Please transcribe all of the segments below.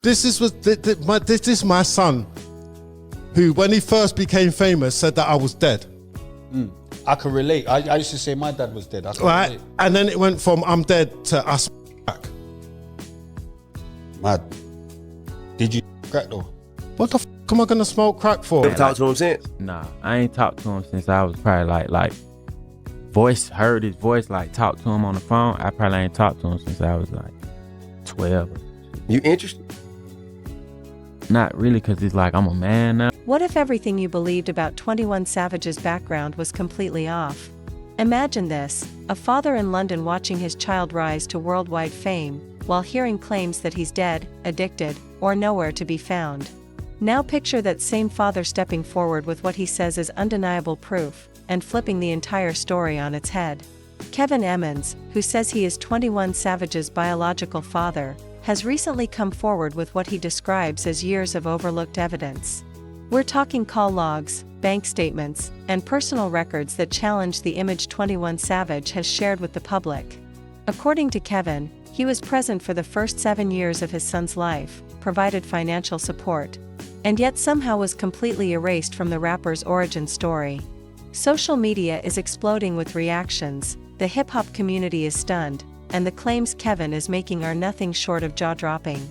This is my son, who, when he first became famous, said that I was dead. I can relate. I used to say my dad was dead. I can Right? relate. And then it went from I'm dead to us back. Mad. Did you crack though? What the f am I gonna smoke crack for? Never talked to him since? Nah, I ain't talked to him since I was probably like heard his voice, like talked to him on the phone. I probably ain't talked to him since I was like 12. You interested? Not really, cause he's like, I'm a man now. What if everything you believed about 21 Savage's background was completely off? Imagine this, a father in London watching his child rise to worldwide fame, while hearing claims that he's dead, addicted, or nowhere to be found. Now picture that same father stepping forward with what he says is undeniable proof, and flipping the entire story on its head. Kevin Emmons, who says he is 21 Savage's biological father, has recently come forward with what he describes as years of overlooked evidence. We're talking call logs, bank statements, and personal records that challenge the image 21 Savage has shared with the public. According to Kevin, he was present for the first 7 years of his son's life, provided financial support, and yet somehow was completely erased from the rapper's origin story. Social media is exploding with reactions, the hip-hop community is stunned, and the claims Kevin is making are nothing short of jaw-dropping.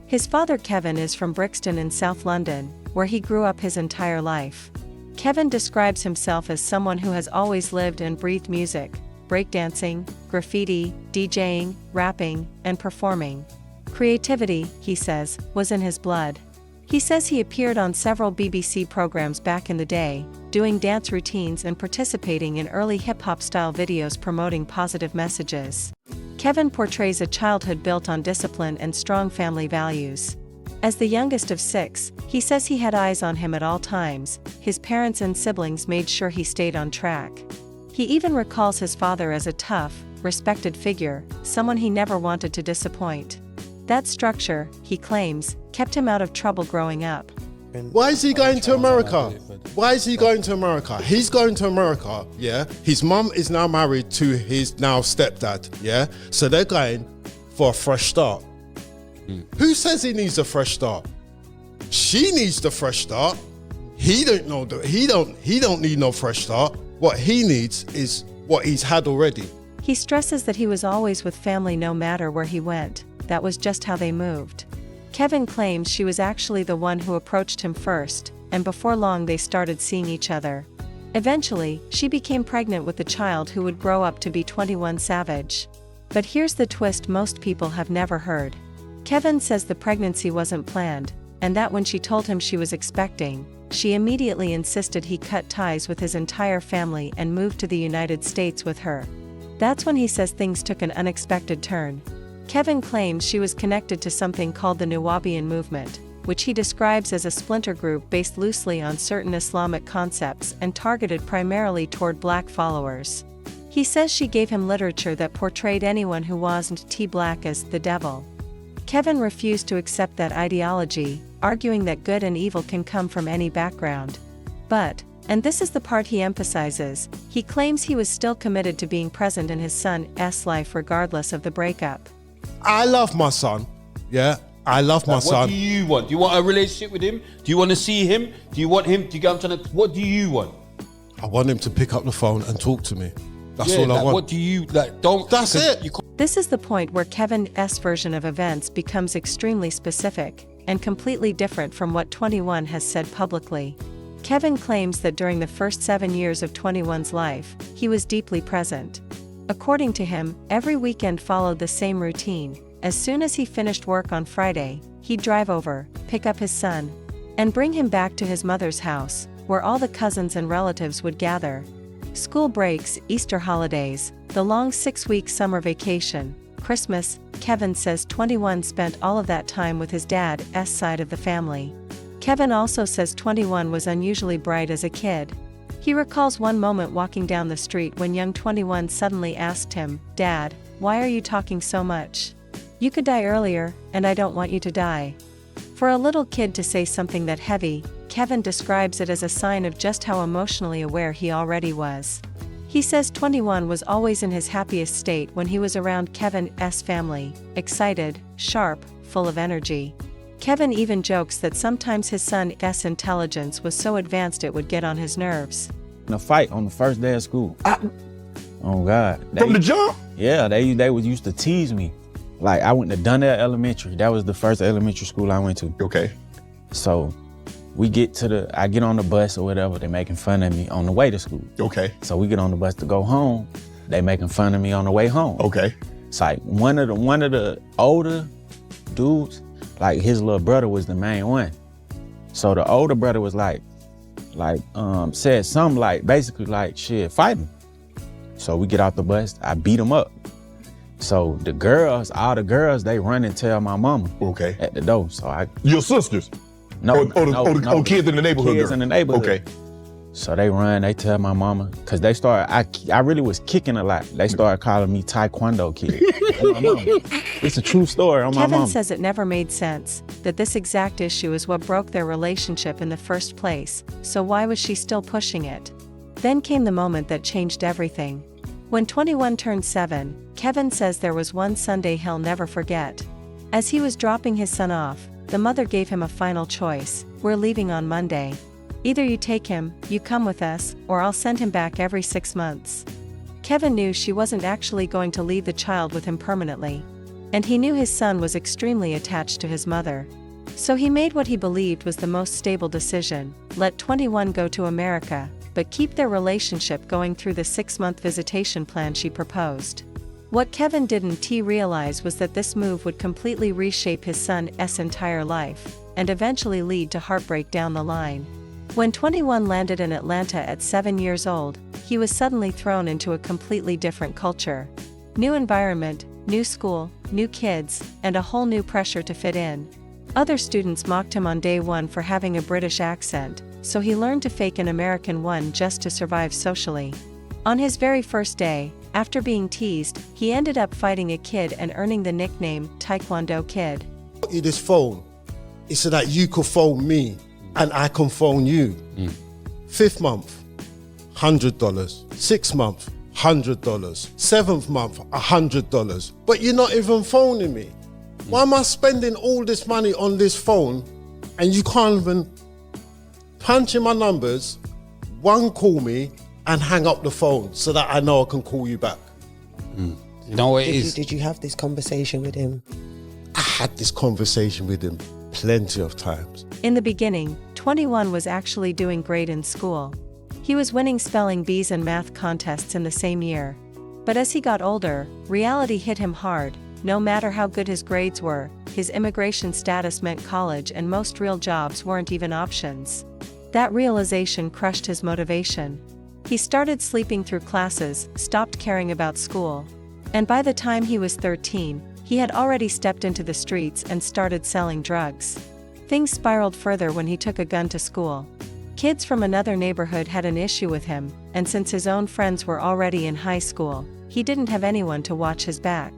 His father Kevin is from Brixton in South London, where he grew up his entire life. Kevin describes himself as someone who has always lived and breathed music, breakdancing, graffiti, DJing, rapping, and performing. Creativity, he says, was in his blood. He says he appeared on several BBC programs back in the day, doing dance routines and participating in early hip-hop style videos promoting positive messages. Kevin portrays a childhood built on discipline and strong family values. As the youngest of 6, he says he had eyes on him at all times. His parents and siblings made sure he stayed on track. He even recalls his father as a tough, respected figure, someone he never wanted to disappoint. That structure, he claims, kept him out of trouble growing up. Why is he going to America? Why is he going to America? He's going to America, yeah? His mum is now married to his now stepdad, yeah? So they're going for a fresh start. Who says he needs a fresh start? She needs the fresh start. He don't need no fresh start. What he needs is what he's had already. He stresses that he was always with family no matter where he went. That was just how they moved. Kevin claims she was actually the one who approached him first, and before long they started seeing each other. Eventually, she became pregnant with the child who would grow up to be 21 Savage. But here's the twist most people have never heard. Kevin says the pregnancy wasn't planned, and that when she told him she was expecting, she immediately insisted he cut ties with his entire family and moved to the United States with her. That's when he says things took an unexpected turn. Kevin claims she was connected to something called the Nuwaubian movement, which he describes as a splinter group based loosely on certain Islamic concepts and targeted primarily toward black followers. He says she gave him literature that portrayed anyone who wasn't T-black as the devil. Kevin refused to accept that ideology, arguing that good and evil can come from any background. But, and this is the part he emphasizes, he claims he was still committed to being present in his son's life regardless of the breakup. I love my son, yeah? I love my son. What do you want? Do you want a relationship with him? Do you want to see him? Do you want him? What do you want? I want him to pick up the phone and talk to me. That's all I like, want. What do you like? Don't. That's it. This is the point where Kevin's version of events becomes extremely specific, and completely different from what 21 has said publicly. Kevin claims that during the first 7 years of 21's life, he was deeply present. According to him, every weekend followed the same routine. As soon as he finished work on Friday, he'd drive over, pick up his son, and bring him back to his mother's house, where all the cousins and relatives would gather. School breaks, Easter holidays, the long 6-week summer vacation, Christmas, Kevin says 21 spent all of that time with his dad's side of the family. Kevin also says 21 was unusually bright as a kid. He recalls one moment walking down the street when young 21 suddenly asked him, "Dad, why are you talking so much? You could die earlier, and I don't want you to die." For a little kid to say something that heavy, Kevin describes it as a sign of just how emotionally aware he already was. He says 21 was always in his happiest state when he was around Kevin's family, excited, sharp, full of energy. Kevin even jokes that sometimes his son's intelligence was so advanced it would get on his nerves. In a fight on the first day of school. Oh God. From the jump? Yeah, they was used to tease me. Like I went to Donnell Elementary. That was the first elementary school I went to. Okay. So I get on the bus or whatever, they making fun of me on the way to school. Okay. So we get on the bus to go home, they making fun of me on the way home. Okay. It's like one of the older dudes, like his little brother was the main one. So the older brother was said something like, basically like, shit, fight him. So we get out the bus, I beat him up. So all the girls, they run and tell my mama. Okay. At the door. So Your sisters? No, kids in the neighborhood. Kids in the neighborhood. Okay. So they run, they tell my mama, cause they started, I really was kicking a lot. They started calling me Taekwondo Kid. On my mama. It's a true story on my mama. Kevin says it never made sense, that this exact issue is what broke their relationship in the first place, so why was she still pushing it? Then came the moment that changed everything. When 21 turned 7, Kevin says there was one Sunday he'll never forget. As he was dropping his son off, the mother gave him a final choice: we're leaving on Monday. Either you take him, you come with us, or I'll send him back every 6 months. Kevin knew she wasn't actually going to leave the child with him permanently. And he knew his son was extremely attached to his mother. So he made what he believed was the most stable decision: let 21 go to America, but keep their relationship going through the 6-month visitation plan she proposed. What Kevin didn't realize was that this move would completely reshape his son's entire life, and eventually lead to heartbreak down the line. When 21 landed in Atlanta at 7 years old, he was suddenly thrown into a completely different culture. New environment, new school, new kids, and a whole new pressure to fit in. Other students mocked him on day one for having a British accent, so he learned to fake an American one just to survive socially. On his very first day, after being teased, he ended up fighting a kid and earning the nickname Taekwondo Kid. You this phone, it's so that you could phone me and I can phone you. 5th month, $100. 6th month, $100. 7th month, $100. But you're not even phoning me. Why am I spending all this money on this phone and you can't even punch in my numbers, call me and hang up the phone so that I know I can call you back? You know what it is? Did you have this conversation with him? I had this conversation with him plenty of times. In the beginning, 21 was actually doing great in school. He was winning spelling bees and math contests in the same year. But as he got older, reality hit him hard. No matter how good his grades were, his immigration status meant college and most real jobs weren't even options. That realization crushed his motivation. He started sleeping through classes, stopped caring about school. And by the time he was 13, he had already stepped into the streets and started selling drugs. Things spiraled further when he took a gun to school. Kids from another neighborhood had an issue with him, and since his own friends were already in high school, he didn't have anyone to watch his back.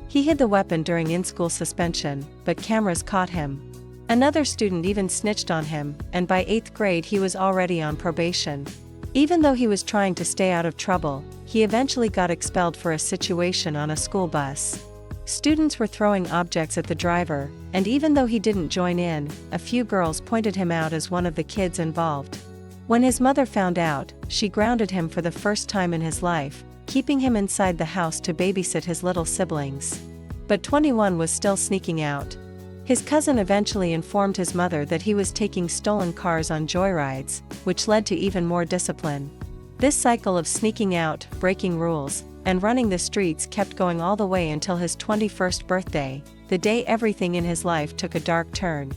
He hid the weapon during in-school suspension, but cameras caught him. Another student even snitched on him, and by 8th grade he was already on probation. Even though he was trying to stay out of trouble, he eventually got expelled for a situation on a school bus. Students were throwing objects at the driver, and even though he didn't join in, a few girls pointed him out as one of the kids involved. When his mother found out, she grounded him for the first time in his life, keeping him inside the house to babysit his little siblings. But 21 was still sneaking out. His cousin eventually informed his mother that he was taking stolen cars on joyrides, which led to even more discipline. This cycle of sneaking out, breaking rules, and running the streets kept going all the way until his 21st birthday, the day everything in his life took a dark turn.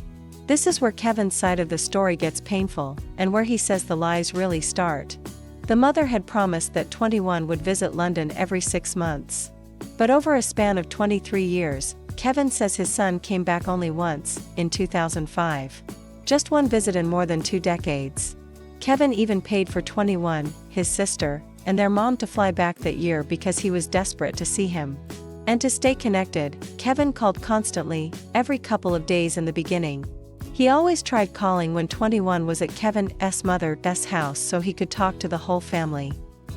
This is where Kevin's side of the story gets painful, and where he says the lies really start. The mother had promised that 21 would visit London every 6 months. But over a span of 23 years, Kevin says his son came back only once, in 2005. Just one visit in more than 2 decades. Kevin even paid for 21, his sister, and their mom to fly back that year because he was desperate to see him. And to stay connected, Kevin called constantly, every couple of days in the beginning. He always tried calling when 21 was at Kevin's mother's house so he could talk to the whole family.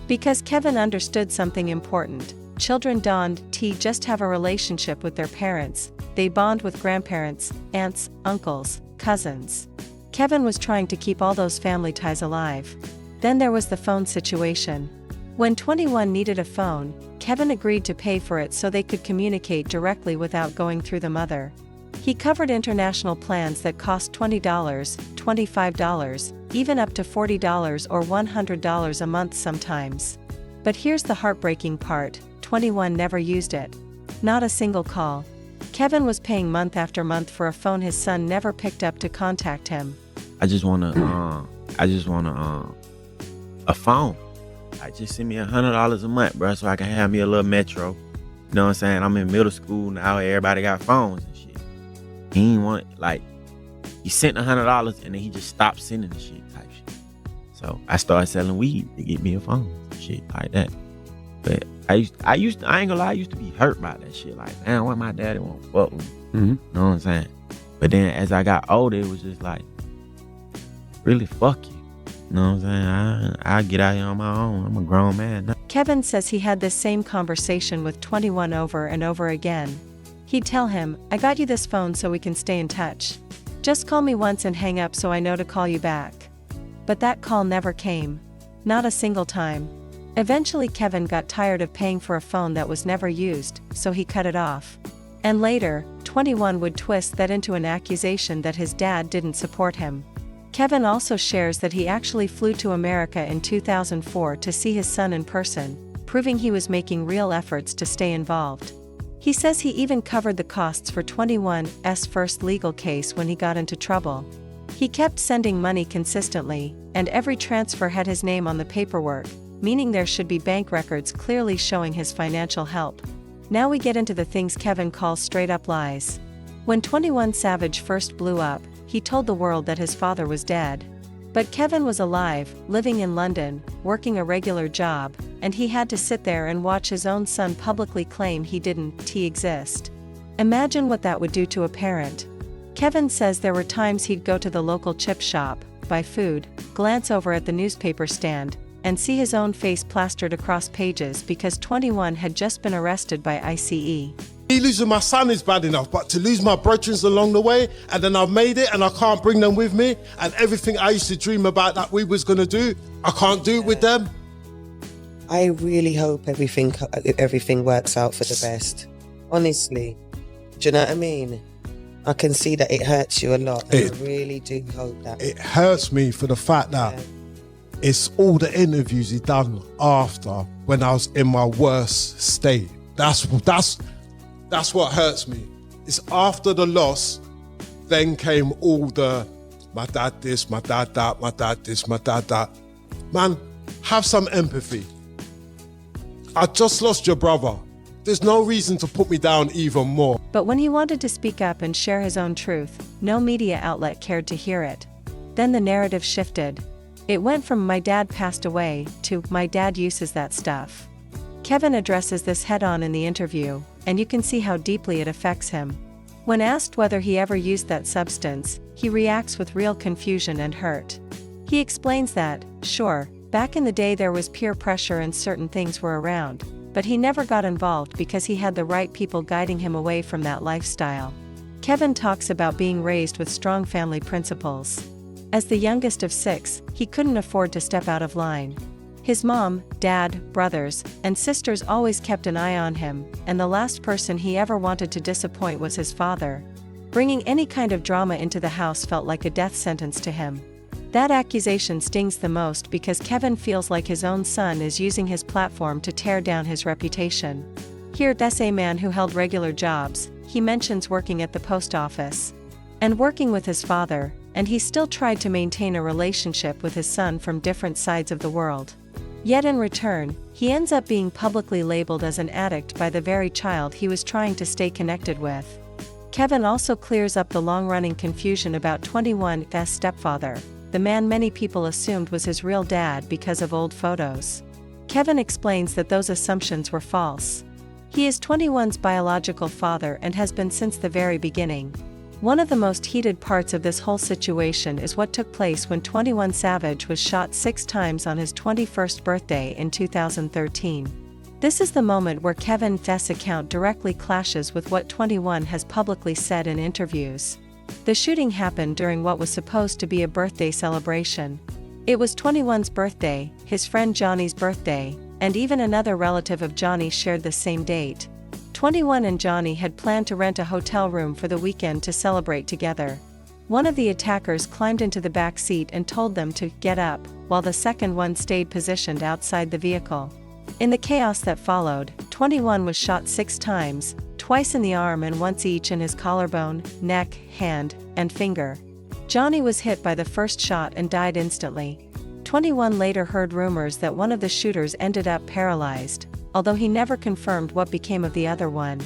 Because Kevin understood something important: children don't just have a relationship with their parents, they bond with grandparents, aunts, uncles, cousins. Kevin was trying to keep all those family ties alive. Then there was the phone situation. When 21 needed a phone, Kevin agreed to pay for it so they could communicate directly without going through the mother. He covered international plans that cost $20, $25, even up to $40 or $100 a month sometimes. But here's the heartbreaking part, 21 never used it. Not a single call. Kevin was paying month after month for a phone his son never picked up to contact him. I just want a phone. Like, just send me $100 a month, bro, so I can have me a little Metro. You know what I'm saying? I'm in middle school now. Everybody got phones and shit. He ain't want, like, he sent $100 and then he just stopped sending the shit type shit. So I started selling weed to get me a phone, shit like that. But I ain't gonna lie, I used to be hurt by that shit. Like, man, what my daddy won't fuck with me. You know what I'm saying? But then as I got older, it was just like, really, fuck you. You know what I'm saying? I'll get out here on my own. I'm a grown man now. Kevin says he had this same conversation with 21 over and over again. He'd tell him, I got you this phone so we can stay in touch. Just call me once and hang up so I know to call you back. But that call never came. Not a single time. Eventually Kevin got tired of paying for a phone that was never used, so he cut it off. And later, 21 would twist that into an accusation that his dad didn't support him. Kevin also shares that he actually flew to America in 2004 to see his son in person, proving he was making real efforts to stay involved. He says he even covered the costs for 21's first legal case when he got into trouble. He kept sending money consistently, and every transfer had his name on the paperwork, meaning there should be bank records clearly showing his financial help. Now we get into the things Kevin calls straight-up lies. When 21 Savage first blew up, he told the world that his father was dead. But Kevin was alive, living in London, working a regular job, and he had to sit there and watch his own son publicly claim he didn't exist. Imagine what that would do to a parent. Kevin says there were times he'd go to the local chip shop, buy food, glance over at the newspaper stand, and see his own face plastered across pages because 21 had just been arrested by ICE. Me losing my son is bad enough, but to lose my brethren along the way, and then I've made it and I can't bring them with me, and everything I used to dream about that we was gonna do, I can't do it with them. I really hope everything works out for the best. Honestly. Do you know what I mean? I can see that it hurts you a lot. And I really do hope that. It hurts me for the fact that it's all the interviews he done after when I was in my worst state. That's what hurts me. It's after the loss, then came all the, my dad this, my dad that, my dad this, my dad that. Man, have some empathy. I just lost your brother. There's no reason to put me down even more. But when he wanted to speak up and share his own truth, no media outlet cared to hear it. Then the narrative shifted. It went from my dad passed away to my dad uses that stuff. Kevin addresses this head-on in the interview, and you can see how deeply it affects him. When asked whether he ever used that substance, he reacts with real confusion and hurt. He explains that, sure, back in the day there was peer pressure and certain things were around, but he never got involved because he had the right people guiding him away from that lifestyle. Kevin talks about being raised with strong family principles. As the youngest of 6, he couldn't afford to step out of line. His mom, dad, brothers, and sisters always kept an eye on him, and the last person he ever wanted to disappoint was his father. Bringing any kind of drama into the house felt like a death sentence to him. That accusation stings the most because Kevin feels like his own son is using his platform to tear down his reputation. Here, that's a man who held regular jobs. He mentions working at the post office and working with his father, and he still tried to maintain a relationship with his son from different sides of the world. Yet in return, he ends up being publicly labeled as an addict by the very child he was trying to stay connected with. Kevin also clears up the long-running confusion about 21's stepfather, the man many people assumed was his real dad because of old photos. Kevin explains that those assumptions were false. He is 21's biological father and has been since the very beginning. One of the most heated parts of this whole situation is what took place when 21 Savage was shot 6 times on his 21st birthday in 2013. This is the moment where Kevin Fess' account directly clashes with what 21 has publicly said in interviews. The shooting happened during what was supposed to be a birthday celebration. It was 21's birthday, his friend Johnny's birthday, and even another relative of Johnny shared the same date. 21 and Johnny had planned to rent a hotel room for the weekend to celebrate together. One of the attackers climbed into the back seat and told them to get up, while the second one stayed positioned outside the vehicle. In the chaos that followed, 21 was shot 6 times, twice in the arm and once each in his collarbone, neck, hand, and finger. Johnny was hit by the first shot and died instantly. 21 later heard rumors that one of the shooters ended up paralyzed, although he never confirmed what became of the other one.